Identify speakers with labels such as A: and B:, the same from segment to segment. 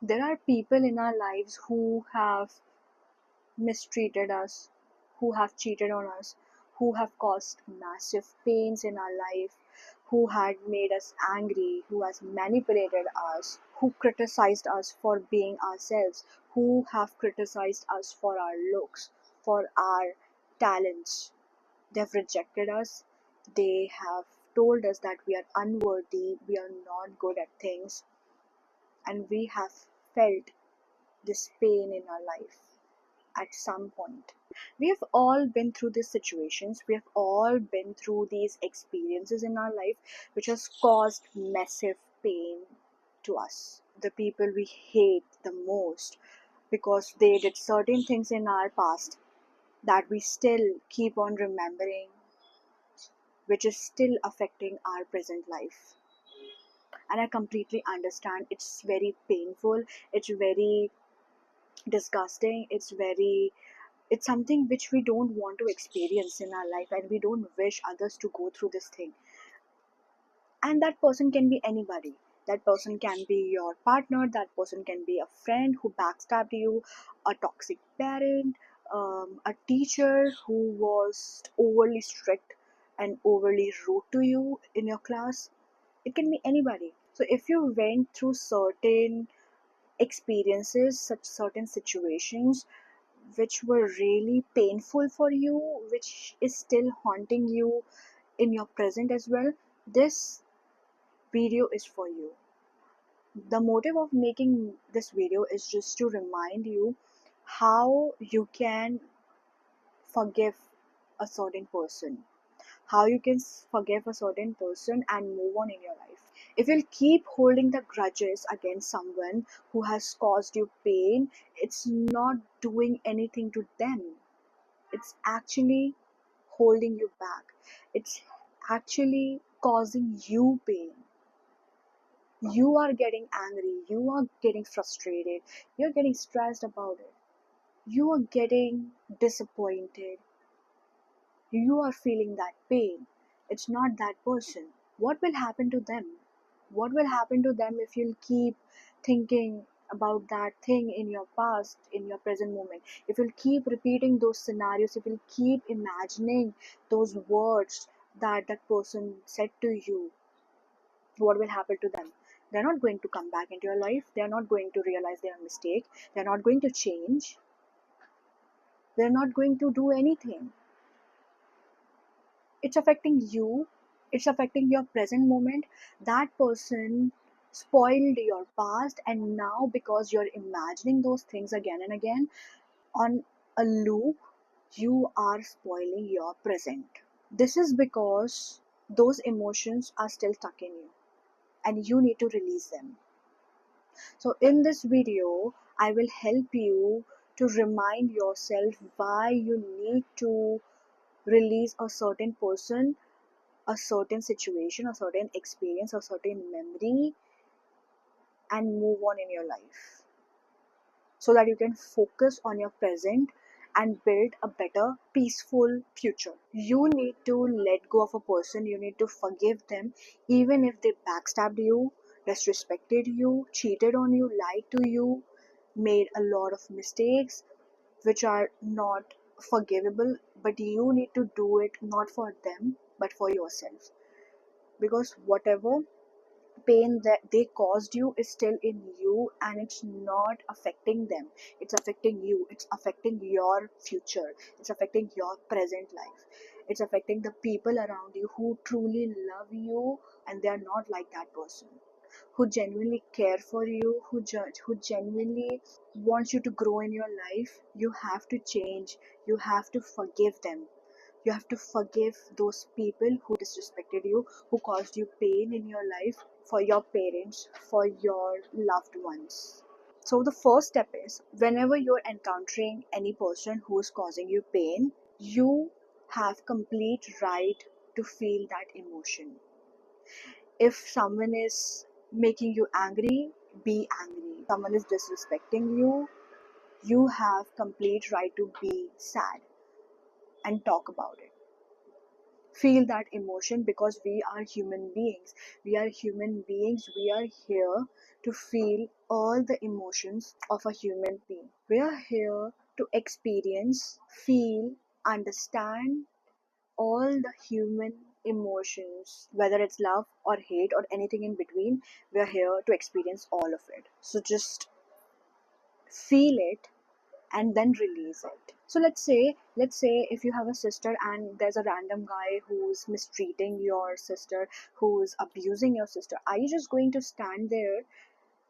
A: There are people in our lives who have mistreated us, who have cheated on us, who have caused massive pains in our life, who had made us angry, who has manipulated us, who criticized us for being ourselves, who have criticized us for our looks, for our talents. They've rejected us. They have told us that we are unworthy, we are not good at things, and we have felt this pain in our life at some point. We have all been through these situations, we have all been through these experiences in our life which has caused massive pain to us. The people we hate the most because they did certain things in our past that we still keep on remembering, which is still affecting our present life. And I completely understand it's very painful, it's very disgusting, it's something which we don't want to experience in our life, and we don't wish others to go through this thing. And that person can be anybody. That person can be your partner, that person can be a friend who backstabbed you, a toxic parent, a teacher who was overly strict and overly rude to you in your class. It can be anybody. So if you went through certain experiences, such certain situations which were really painful for you, which is still haunting you in your present as well, this video is for you. The motive of making this video is just to remind you how you can forgive a certain person, how you can forgive a certain person and move on in your life. If you'll keep holding the grudges against someone who has caused you pain, it's not doing anything to them. It's actually holding you back. It's actually causing you pain. You are getting angry, you are getting frustrated, you're getting stressed about it, you are getting disappointed, you are feeling that pain. It's not that person. What will happen to them? What will happen to them if you'll keep thinking about that thing in your past, in your present moment? If you'll keep repeating those scenarios, if you'll keep imagining those words that that person said to you, what will happen to them? They're not going to come back into your life. They're not going to realize their mistake. They're not going to change. They're not going to do anything. It's affecting you, it's affecting your present moment. That person spoiled your past, and now because you're imagining those things again and again on a loop, you are spoiling your present. This is because those emotions are still stuck in you and you need to release them. So in this video I will help you to remind yourself why you need to release a certain person, a certain situation, a certain experience, a certain memory, and move on in your life so that you can focus on your present and build a better, peaceful future. You need to let go of a person, you need to forgive them, even if they backstabbed you, disrespected you, cheated on you, lied to you, made a lot of mistakes which are not forgivable, but you need to do it not for them but for yourself, because whatever pain that they caused you is still in you and it's not affecting them. It's affecting you, it's affecting your future, it's affecting your present life, it's affecting the people around you who truly love you, and they are not like that person, who genuinely care for you, who genuinely wants you to grow in your life. You have to change, you have to forgive them. You have to forgive those people who disrespected you, who caused you pain in your life, for your parents, for your loved ones. So, the first step is whenever you're encountering any person who is causing you pain, you have complete right to feel that emotion. If someone is making you angry, be angry. If someone is disrespecting you, you have complete right to be sad and talk about it. Feel that emotion, because we are human beings. We are human beings. We are here to feel all the emotions of a human being. We are here to experience, feel, understand all the human emotions, whether it's love or hate or anything in between. We're here to experience all of it. So just feel it and then release it. So let's say if you have a sister and there's a random guy who's mistreating your sister, who's abusing your sister, are you just going to stand there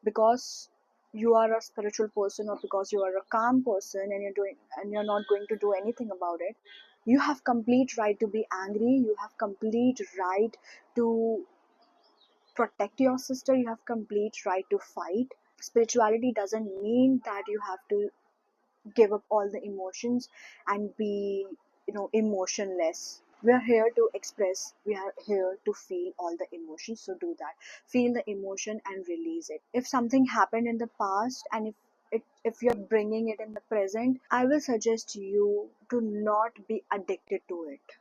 A: because you are a spiritual person, or because you are a calm person and you're not going to do anything about it? You have complete right to be angry. You have complete right to protect your sister. You have complete right to fight. Spirituality doesn't mean that you have to give up all the emotions and be, emotionless. We are here to express, we are here to feel all the emotions. So do that. Feel the emotion and release it. If something happened in the past, and if you're bringing it in the present, I will suggest you to not be addicted to it.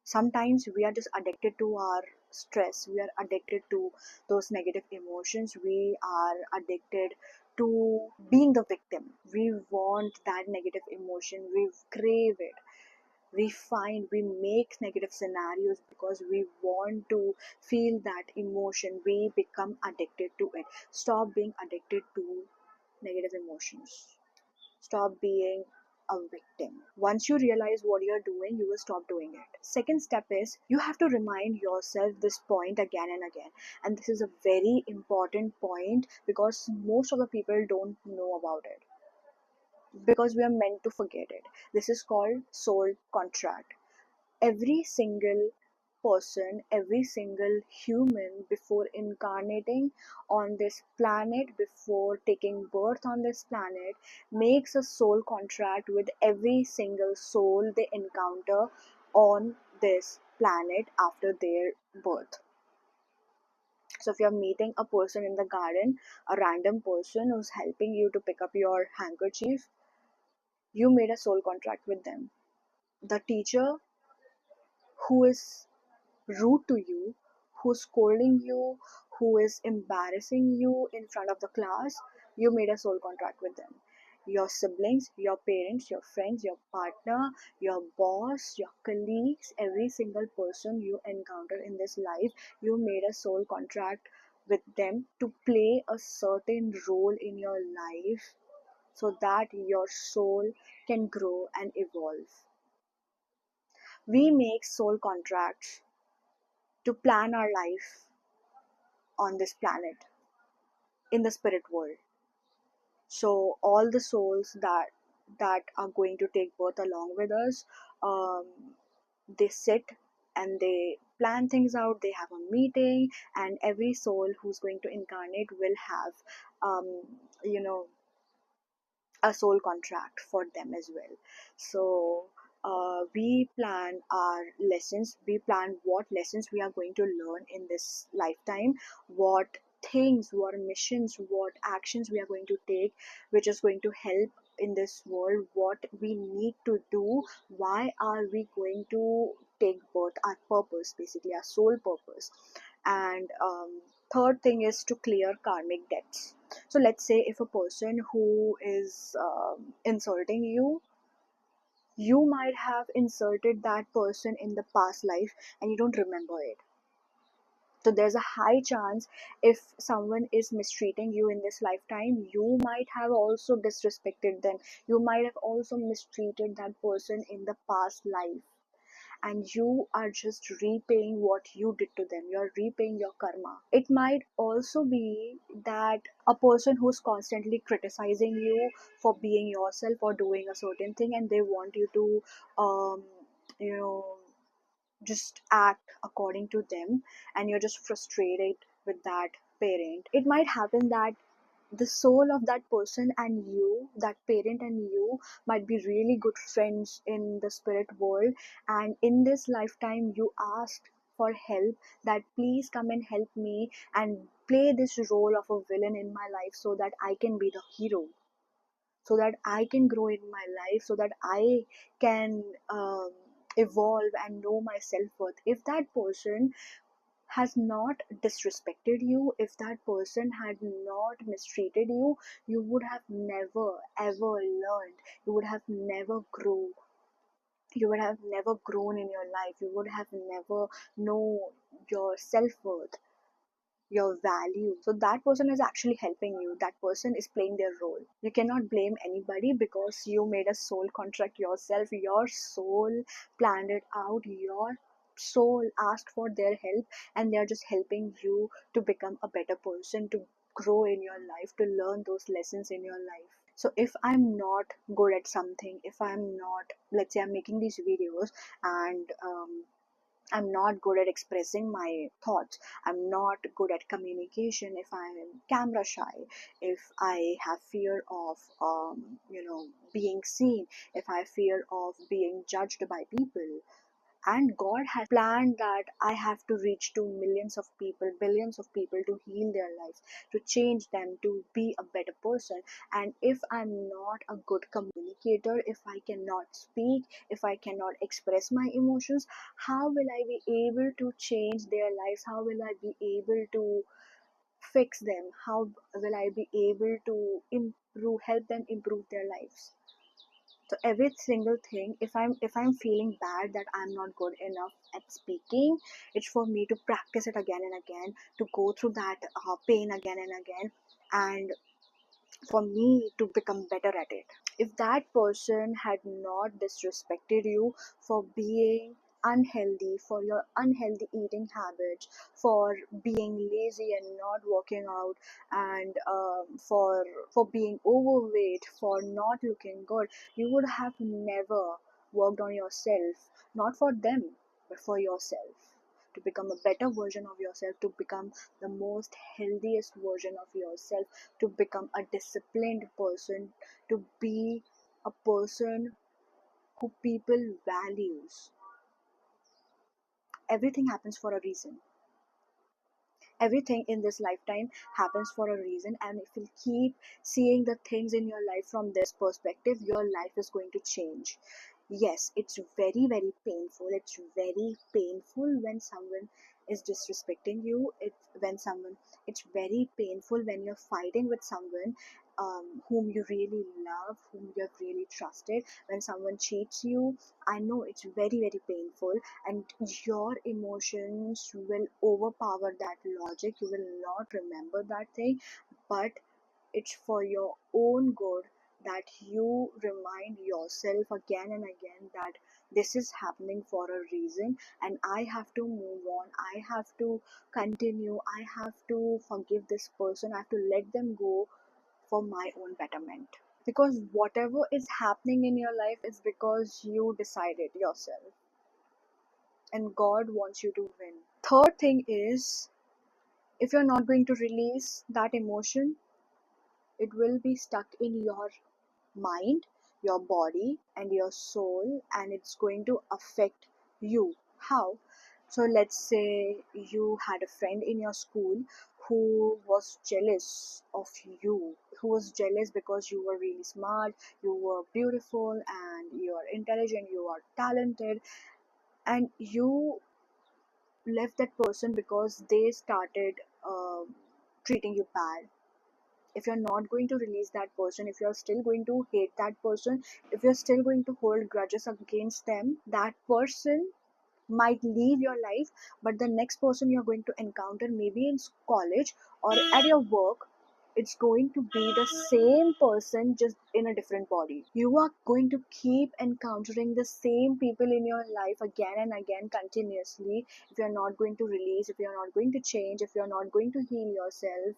A: Sometimes we are just addicted to our stress, we are addicted to those negative emotions, we are addicted to being the victim. We want that negative emotion, we crave it, we make negative scenarios because we want to feel that emotion. We become addicted to it. Stop being addicted to negative emotions. Stop being a victim. Once you realize what you're doing, you will stop doing it. Second step is you have to remind yourself this point again and again. And this is a very important point because most of the people don't know about it, because we are meant to forget it. This is called soul contract. Every single person, every single human, before incarnating on this planet, before taking birth on this planet, makes a soul contract with every single soul they encounter on this planet after their birth. So if you're meeting a person in the garden, a random person who's helping you to pick up your handkerchief, you made a soul contract with them. The teacher who is rude to you, who's scolding you, who is embarrassing you in front of the class, you made a soul contract with them. Your siblings, your parents, your friends, your partner, your boss, your colleagues, every single person you encounter in this life, you made a soul contract with them to play a certain role in your life so that your soul can grow and evolve. We make soul contracts to plan our life on this planet in the spirit world. So all the souls that are going to take birth along with us, um, they sit and they plan things out. They have a meeting, and every soul who's going to incarnate will have, um, you know, a soul contract for them as well. So we plan our lessons, we plan what lessons we are going to learn in this lifetime, what things, what missions, what actions we are going to take, which is going to help in this world, what we need to do, why are we going to take birth, our purpose, basically our soul purpose. And third thing is to clear karmic debts. So let's say if a person who is insulting you, you might have insulted that person in the past life and you don't remember it. So there's a high chance, if someone is mistreating you in this lifetime, you might have also disrespected them. You might have also mistreated that person in the past life, and you are just repaying what you did to them. You're repaying your karma. It might also be that a person who's constantly criticizing you for being yourself or doing a certain thing, and they want you to um you know just act according to them, and you're just frustrated with that parent. It might happen that the soul of that person and you, that parent and you, might be really good friends in the spirit world, and in this lifetime you asked for help, that please come and help me and play this role of a villain in my life so that I can be the hero, so that I can grow in my life, so that I can evolve and know my self-worth. If that person has not disrespected you, if that person had not mistreated you, you would have never ever learned, you would have never grown, you would have never grown in your life, you would have never know your self-worth, your value. So that person is actually helping you, that person is playing their role. You cannot blame anybody because you made a soul contract yourself, your soul planned it out, your soul asked for their help, and they are just helping you to become a better person, to grow in your life, to learn those lessons in your life. So if I'm not good at something, if I'm not, let's say I'm making these videos and I'm not good at expressing my thoughts. I'm not good at communication. If I'm camera shy, if I have fear of, being seen, if I fear of being judged by people, and God has planned that I have to reach to millions of people, billions of people, to heal their lives, to change them, to be a better person. And if I'm not a good communicator, if I cannot speak, if I cannot express my emotions, how will I be able to change their lives? How will I be able to fix them? How will I be able to improve, help them improve their lives? So every single thing, if I'm feeling bad that I'm not good enough at speaking, it's for me to practice it again and again, to go through that pain again and again, and for me to become better at it. If that person had not disrespected you for being unhealthy, for your unhealthy eating habits, for being lazy and not working out, and for being overweight, for not looking good, you would have never worked on yourself, not for them, but for yourself, to become a better version of yourself, to become the most healthiest version of yourself, to become a disciplined person, to be a person who people values. Everything happens for a reason. Everything in this lifetime happens for a reason, and if you keep seeing the things in your life from this perspective, your life is going to change. Yes, it's very very painful, it's very painful when someone is disrespecting you, it's very painful when you're fighting with someone whom you really love, whom you have really trusted. When someone cheats you, I know it's very very painful, and your emotions will overpower that logic. You will not remember that thing, but it's for your own good that you remind yourself again and again that this is happening for a reason, and I have to move on, I have to continue, I have to forgive this person, I have to let them go for my own betterment. Because whatever is happening in your life is because you decided yourself, and God wants you to win. Third thing is, if you're not going to release that emotion, it will be stuck in your mind, your body, and your soul, and it's going to affect you. How? So, let's say you had a friend in your school who was jealous of you, who was jealous because you were really smart, you were beautiful, and you are intelligent, you are talented, and you left that person because they started treating you bad. If you're not going to release that person, if you're still going to hate that person, if you're still going to hold grudges against them, that person might leave your life, but the next person you're going to encounter, maybe in college or at your work, it's going to be the same person, just in a different body. You are going to keep encountering the same people in your life again and again continuously. If you're not going to release, if you're not going to change, if you're not going to heal yourself,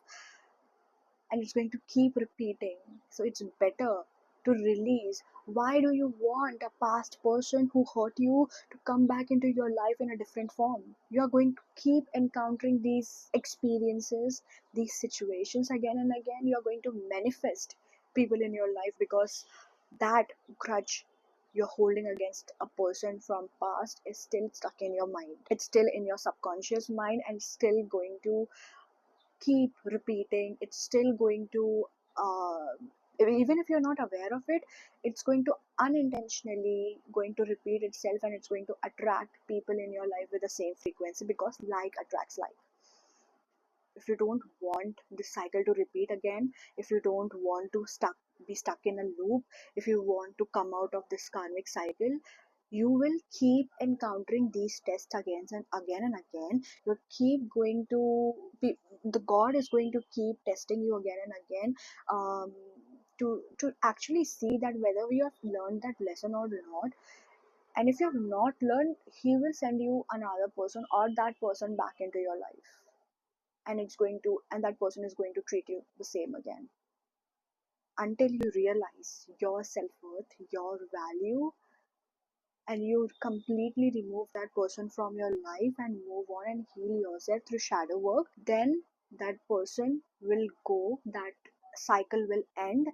A: and it's going to keep repeating. So it's better to release. Why do you want a past person who hurt you to come back into your life in a different form? You are going to keep encountering these experiences, these situations again and again. You are going to manifest people in your life because that grudge you're holding against a person from past is still stuck in your mind. It's still in your subconscious mind and still going to keep repeating. It's still going to even if you're not aware of it, it's going to unintentionally going to repeat itself, and it's going to attract people in your life with the same frequency, because like attracts like. If you don't want this cycle to repeat again, if you don't want to be stuck in a loop, if you want to come out of this karmic cycle, you will keep encountering these tests again and again and again. You keep going to be, the god is going to keep testing you again and again, um, to actually see that whether you have learned that lesson or not. And if you have not learned, he will send you another person or that person back into your life, and that person is going to treat you the same again, until you realize your self-worth, your value, and you completely remove that person from your life and move on and heal yourself through shadow work. Then that person will go, that cycle will end,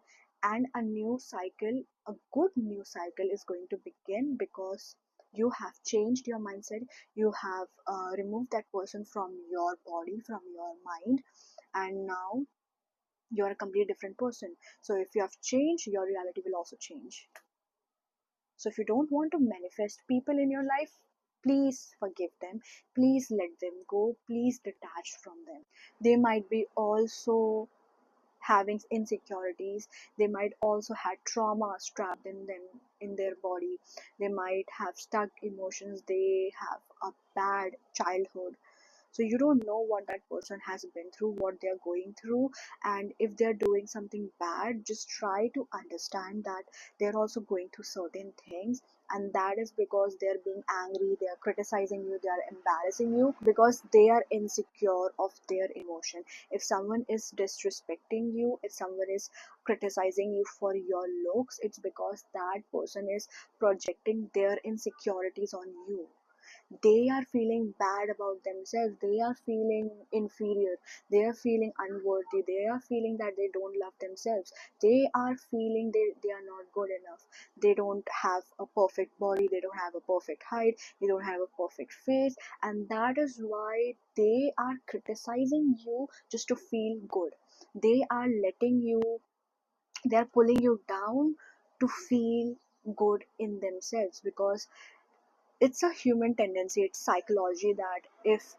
A: and a new cycle, a good new cycle is going to begin, because you have changed your mindset. You have removed that person from your body, from your mind, and now you're a completely different person. So if you have changed, your reality will also change. So if you don't want to manifest people in your life, please forgive them, please let them go, please detach from them. They might be also having insecurities, they might also had trauma trapped in them, in their body. They might have stuck emotions, they have a bad childhood. So you don't know what that person has been through, what they're going through. And if they're doing something bad, just try to understand that they're also going through certain things, and that is because they're being angry, they're criticizing you, they're embarrassing you, because they are insecure of their emotion. If someone is disrespecting you, if someone is criticizing you for your looks, it's because that person is projecting their insecurities on you. They are feeling bad about themselves, they are feeling inferior, they are feeling unworthy, they are feeling that they don't love themselves, they are feeling they are not good enough, they don't have a perfect body, they don't have a perfect height, they don't have a perfect face. And that is why they are criticizing you just to feel good. They are letting you, they are pulling you down to feel good in themselves, because it's a human tendency, it's psychology, that if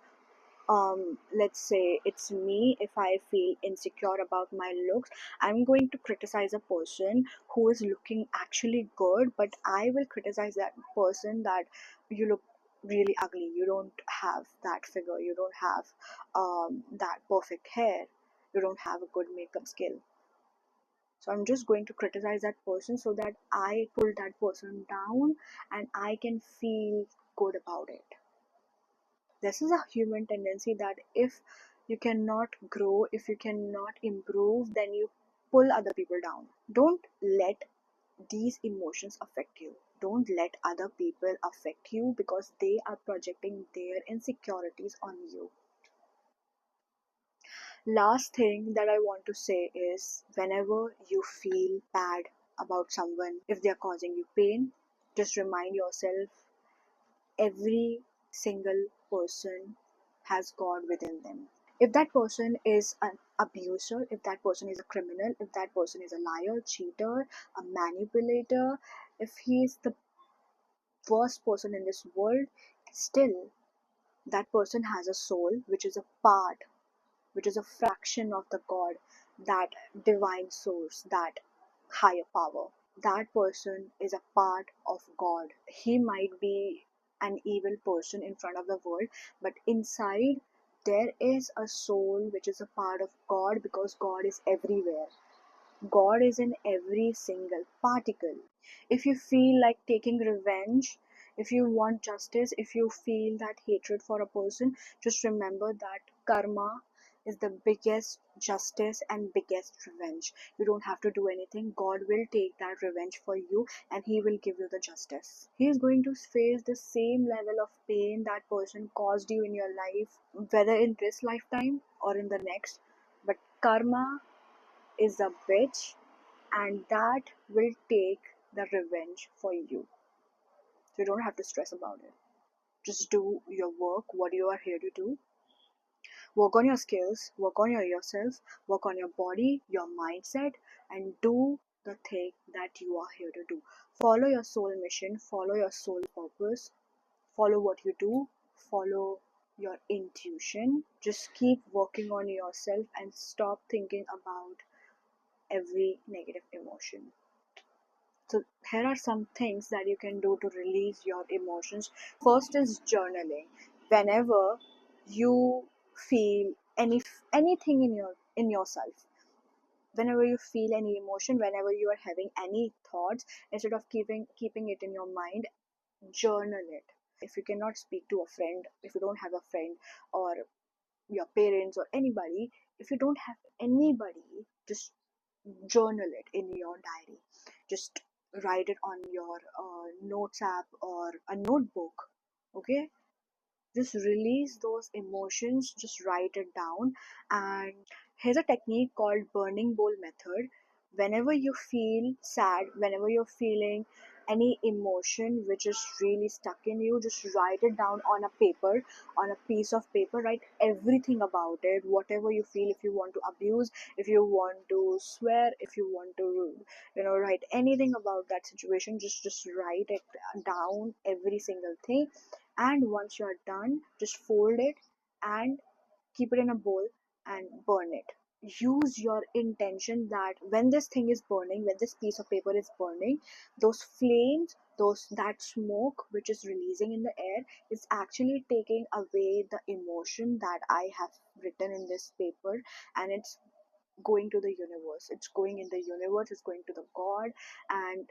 A: let's say it's me, if I feel insecure about my looks, I'm going to criticize a person who is looking actually good, but I will criticize that person that you look really ugly, you don't have that figure, you don't have that perfect hair, you don't have a good makeup skill. So I'm just going to criticize that person so that I pull that person down and I can feel good about it. This is a human tendency that if you cannot grow, if you cannot improve, then you pull other people down. Don't let these emotions affect you. Don't let other people affect you, because they are projecting their insecurities on you. Last thing that I want to say is, whenever you feel bad about someone, if they are causing you pain, just remind yourself, every single person has God within them. If that person is an abuser, if that person is a criminal, if that person is a liar, cheater, a manipulator, if he is the worst person in this world, still that person has a soul, which is a part, which is a fraction of the God, that divine source, that higher power. That person is a part of God. He might be an evil person in front of the world, but inside there is a soul which is a part of God, because God is everywhere. God is in every single particle. If you feel like taking revenge, if you want justice, if you feel that hatred for a person, just remember that karma is the biggest justice and biggest revenge. You don't have to do anything. God will take that revenge for you, and He will give you the justice. He is going to face the same level of pain that person caused you in your life, whether in this lifetime or in the next. But karma is a bitch, and that will take the revenge for you. So you don't have to stress about it. Just do your work, what you are here to do. Work on your skills, work on yourself, work on your body, your mindset, and do the thing that you are here to do. Follow your soul mission, follow your soul purpose, follow what you do, follow your intuition. Just keep working on yourself and stop thinking about every negative emotion. So, here are some things that you can do to release your emotions. First is journaling. Whenever you feel anything in yourself, whenever you feel any emotion, whenever you are having any thoughts, instead of keeping it in your mind, journal it. If you cannot speak to a friend, if you don't have a friend or your parents or anybody, if you don't have anybody, just journal it in your diary. Just write it on your notes app or a notebook. Okay, just release those emotions, just write it down. And here's a technique called burning bowl method. Whenever you feel sad, whenever you're feeling any emotion which is really stuck in you, just write it down on a paper, on a piece of paper. Write everything about it, whatever you feel. If you want to abuse, if you want to swear, if you want to, write anything about that situation, just write it down, every single thing. And once you're done, just fold it and keep it in a bowl and burn it. Use your intention that when this thing is burning, when this piece of paper is burning, those flames, that smoke which is releasing in the air, is actually taking away the emotion that I have written in this paper, and it's going to the universe. It's going in the universe, it's going to the God, and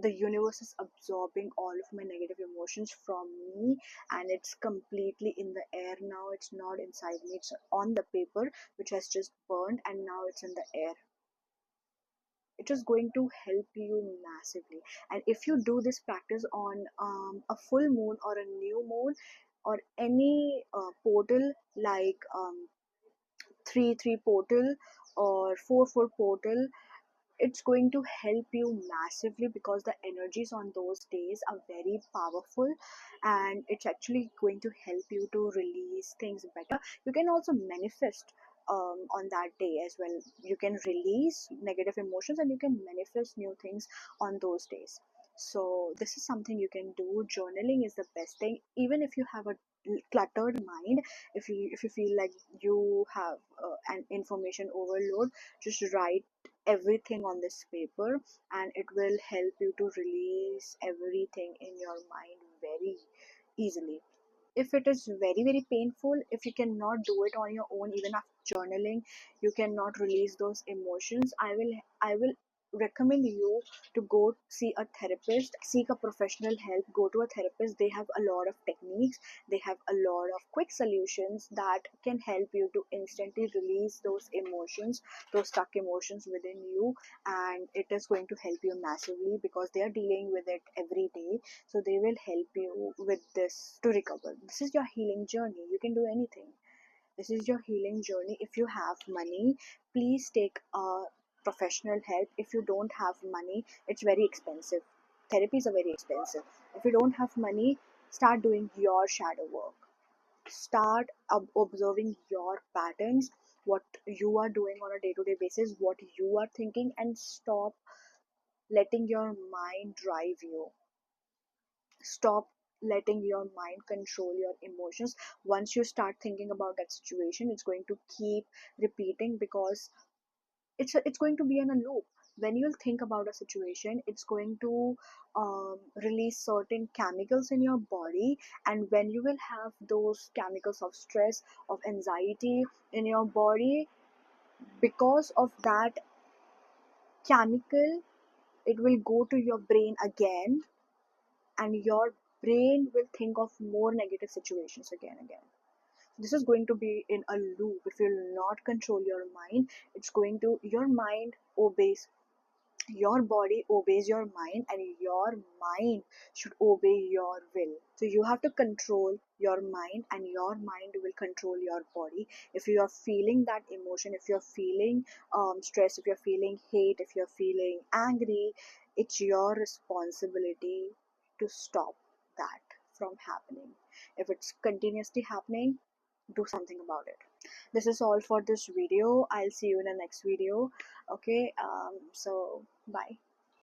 A: the universe is absorbing all of my negative emotions from me, and it's completely in the air now. It's not inside me, it's on the paper which has just burned, and now it's in the air. It is going to help you massively. And if you do this practice on a full moon or a new moon or any portal, like 3-3 portal or 4-4 portal, it's going to help you massively, because the energies on those days are very powerful, and it's actually going to help you to release things better. You can also manifest on that day as well. You can release negative emotions and you can manifest new things on those days. So this is something you can do. Journaling is the best thing. Even if you have a cluttered mind, if you feel like you have an information overload, just write everything on this paper, and it will help you to release everything in your mind very easily. If it is very very painful, if you cannot do it on your own, even after journaling you cannot release those emotions, I will recommend you to go see a therapist, seek a professional help. Go to a therapist, they have a lot of techniques, they have a lot of quick solutions that can help you to instantly release those emotions, those stuck emotions within you. And it is going to help you massively, because they are dealing with it every day. So they will help you with this to recover. This is your healing journey. You can do anything. This is your healing journey. If you have money, please take a professional help. If you don't have money, it's very expensive. Therapies are very expensive. If you don't have money, start doing your shadow work. Start observing your patterns, what you are doing on a day-to-day basis, what you are thinking, and stop letting your mind drive you. Stop letting your mind control your emotions. Once you start thinking about that situation, it's going to keep repeating, because it's going to be in a loop. When you'll think about a situation, it's going to release certain chemicals in your body, and when you will have those chemicals of stress, of anxiety in your body, because of that chemical, it will go to your brain again, and your brain will think of more negative situations again. This is going to be in a loop. If you'll not control your mind, it's going to, your mind obeys, your body obeys your mind, and your mind should obey your will. So you have to control your mind, and your mind will control your body. If you are feeling that emotion, if you're feeling stress, if you're feeling hate, if you're feeling angry, it's your responsibility to stop that from happening. If it's continuously happening, do something about it. This is all for this video. I'll see you in the next video. Okay, so Bye.